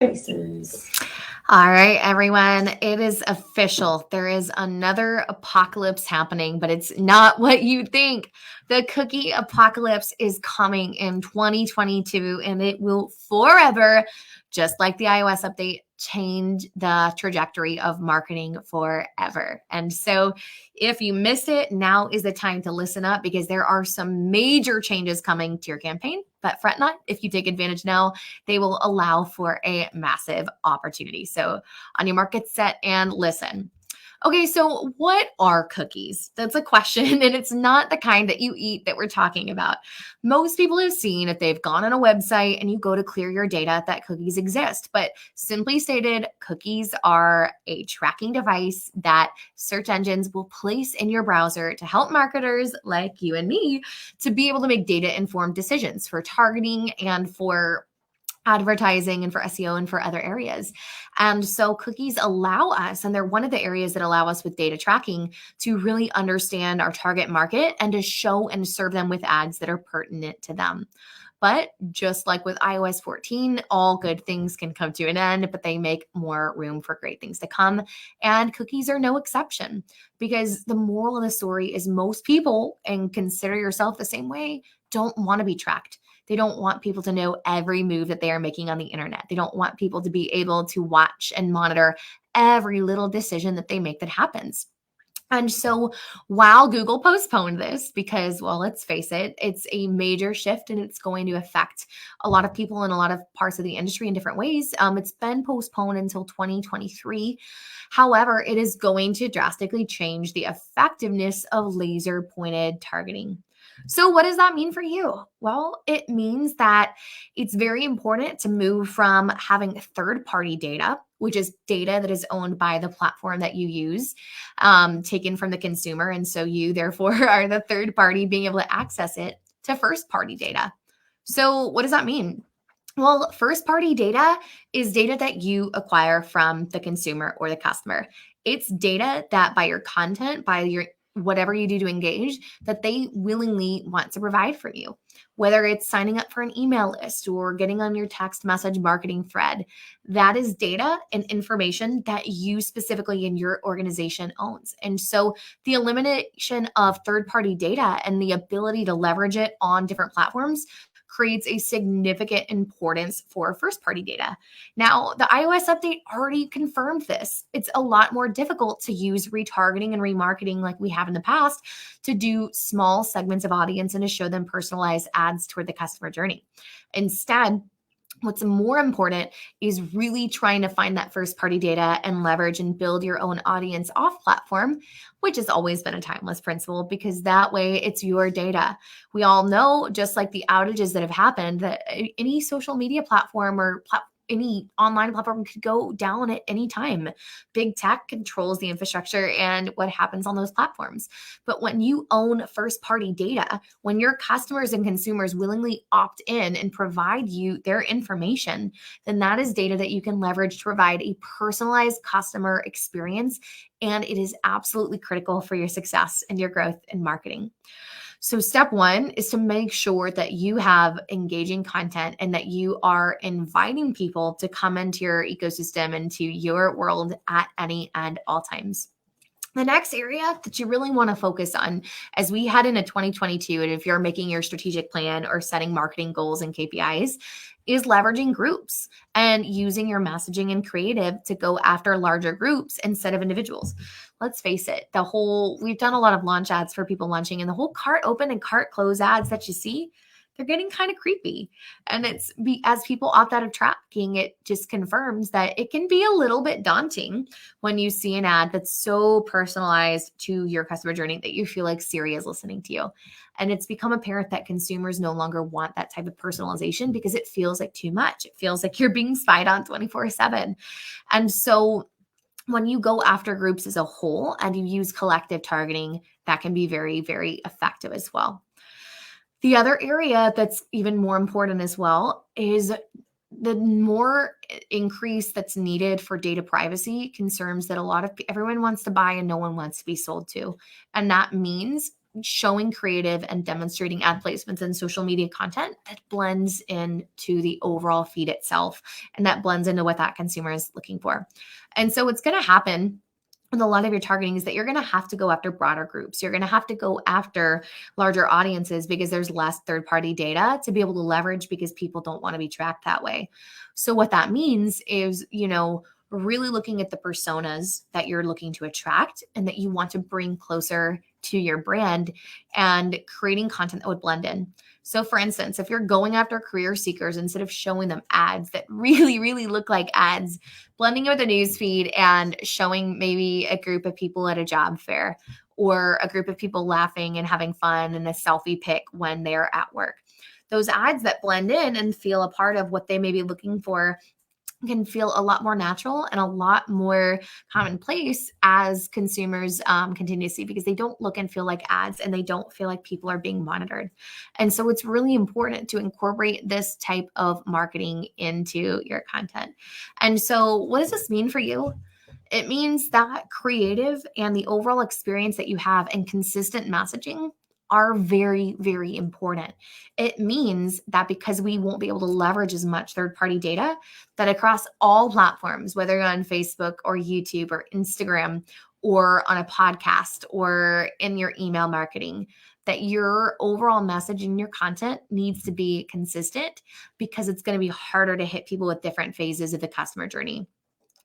Faces. All right, everyone, it is official. There is another apocalypse happening, but it's not what you think. The cookie apocalypse is coming in 2022, and it will forever, just like the iOS update, change the trajectory of marketing forever. And so, if you missed it, now is the time to listen up because there are some major changes coming to your campaign. But fret not, if you take advantage now, they will allow for a massive opportunity. So on your mark, get set, and listen. Okay, so what are cookies? That's a question, and it's not the kind that you eat that we're talking about. Most people have seen if they've gone on a website and you go to clear your data that cookies exist. But simply stated, cookies are a tracking device that search engines will place in your browser to help marketers like you and me to be able to make data-informed decisions for targeting and for advertising and for SEO and for other areas. And so cookies allow us, and they're one of the areas that allow us with data tracking to really understand our target market and to show and serve them with ads that are pertinent to them. But just like with iOS 14, all good things can come to an end, but they make more room for great things to come. And cookies are no exception because the moral of the story is most people, and consider yourself the same way, don't want to be tracked. They don't want people to know every move that they are making on the internet. They don't want people to be able to watch and monitor every little decision that they make that happens. And so while Google postponed this, because, well, let's face it, it's a major shift and it's going to affect a lot of people in a lot of parts of the industry in different ways. It's been postponed until 2023. However, it is going to drastically change the effectiveness of laser pointed targeting. So, what does that mean for you? Well, it means that it's very important to move from having third party data, which is data that is owned by the platform that you use, taken from the consumer. And so you, therefore, are the third party being able to access it, to first party data. So, what does that mean? Well, first party data is data that you acquire from the consumer or the customer. It's data that by your content, by your whatever you do to engage, that they willingly want to provide for you. Whether it's signing up for an email list or getting on your text message marketing thread, that is data and information that you specifically in your organization owns. And so the elimination of third party data and the ability to leverage it on different platforms creates a significant importance for first party data. Now, the iOS update already confirmed this. It's a lot more difficult to use retargeting and remarketing like we have in the past to do small segments of audience and to show them personalized ads toward the customer journey. Instead, what's more important is really trying to find that first party data and leverage and build your own audience off platform, which has always been a timeless principle because that way it's your data. We all know, just like the outages that have happened, that any social media platform or any online platform could go down at any time. Big tech controls the infrastructure and what happens on those platforms. But when you own first party data, when your customers and consumers willingly opt in and provide you their information, then that is data that you can leverage to provide a personalized customer experience. And it is absolutely critical for your success and your growth in marketing. So step one is to make sure that you have engaging content and that you are inviting people to come into your ecosystem, into your world at any and all times. The next area that you really want to focus on as we head into 2022, and if you're making your strategic plan or setting marketing goals and KPIs, is leveraging groups and using your messaging and creative to go after larger groups instead of individuals. Let's face it, we've done a lot of launch ads for people launching, and the whole cart open and cart close ads that you see, they're getting kind of creepy. And as people opt out of tracking, it just confirms that it can be a little bit daunting when you see an ad that's so personalized to your customer journey that you feel like Siri is listening to you. And it's become apparent that consumers no longer want that type of personalization because it feels like too much. It feels like you're being spied on 24/7. And so when you go after groups as a whole and you use collective targeting, that can be very, very effective as well. The other area that's even more important as well is the more increase that's needed for data privacy concerns that everyone wants to buy and no one wants to be sold to. And that means showing creative and demonstrating ad placements and social media content that blends into the overall feed itself and that blends into what that consumer is looking for. And so what's going to happen with a lot of your targeting is that you're going to have to go after broader groups. You're going to have to go after larger audiences because there's less third-party data to be able to leverage because people don't want to be tracked that way. So what that means is, really looking at the personas that you're looking to attract and that you want to bring closer to your brand and creating content that would blend in. So for instance, if you're going after career seekers, instead of showing them ads that really, really look like ads, blending with the news feed and showing maybe a group of people at a job fair or a group of people laughing and having fun and a selfie pic when they're at work. Those ads that blend in and feel a part of what they may be looking for can feel a lot more natural and a lot more commonplace as consumers continue to see, because they don't look and feel like ads and they don't feel like people are being monitored. And so it's really important to incorporate this type of marketing into your content. And so what does this mean for you? It means that creative and the overall experience that you have and consistent messaging are very, very important. It means that because we won't be able to leverage as much third-party data, that across all platforms, whether you're on Facebook or YouTube or Instagram or on a podcast or in your email marketing, that your overall message and your content needs to be consistent, because it's going to be harder to hit people with different phases of the customer journey.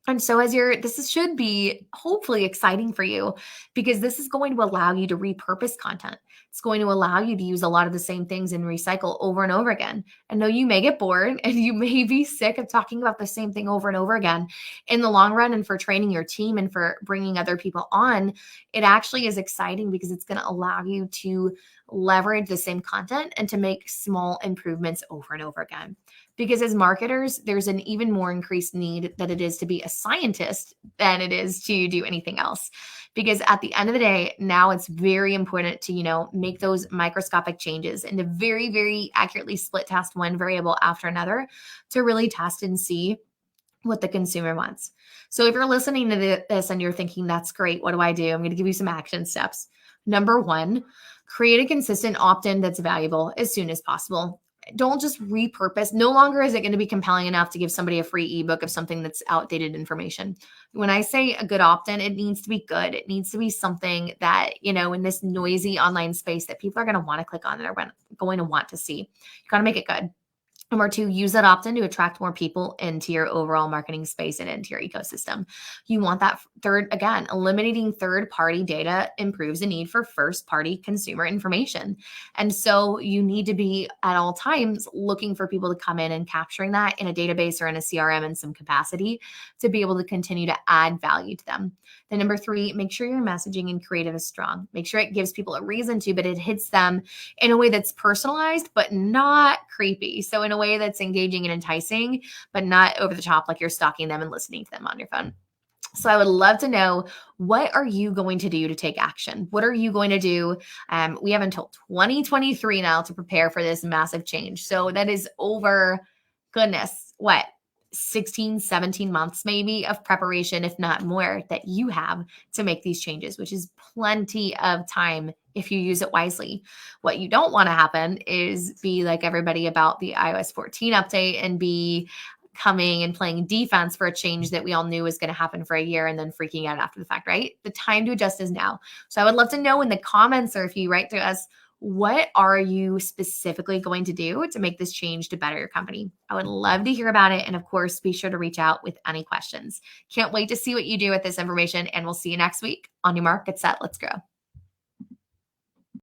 And so this should be hopefully exciting for you, because this is going to allow you to repurpose content. It's going to allow you to use a lot of the same things and recycle over and over again. And though you may get bored and you may be sick of talking about the same thing over and over again, in the long run and for training your team and for bringing other people on, it actually is exciting because it's going to allow you to leverage the same content and to make small improvements over and over again. Because as marketers, there's an even more increased need that it is to be a scientist than it is to do anything else. Because at the end of the day, now it's very important to, make those microscopic changes and to very, very accurately split test one variable after another to really test and see what the consumer wants. So if you're listening to this and you're thinking, that's great, what do I do? I'm going to give you some action steps. Number one, create a consistent opt-in that's valuable as soon as possible. Don't just repurpose. No longer is it going to be compelling enough to give somebody a free ebook of something that's outdated information. When I say a good opt-in, it needs to be good. It needs to be something that, in this noisy online space that people are going to want to click on and are going to want to see. You got to make it good. Number two, use that opt-in to attract more people into your overall marketing space and into your ecosystem. You want that eliminating third-party data improves the need for first-party consumer information. And so you need to be at all times looking for people to come in and capturing that in a database or in a CRM in some capacity to be able to continue to add value to them. Then number three, make sure your messaging and creative is strong. Make sure it gives people a reason to, but it hits them in a way that's personalized, but not creepy. So in a way that's engaging and enticing, but not over the top, like you're stalking them and listening to them on your phone. So I would love to know, what are you going to do to take action? What are you going to do? We have until 2023 now to prepare for this massive change. So that is over, 16, 17 months maybe of preparation, if not more, that you have to make these changes, which is plenty of time if you use it wisely. What you don't want to happen is be like everybody about the iOS 14 update and be coming and playing defense for a change that we all knew was going to happen for a year and then freaking out after the fact, right? The time to adjust is now. So I would love to know in the comments, or if you write to us, what are you specifically going to do to make this change to better your company? I would love to hear about it. And of course, be sure to reach out with any questions. Can't wait to see what you do with this information. And we'll see you next week. On your mark, get set, let's grow.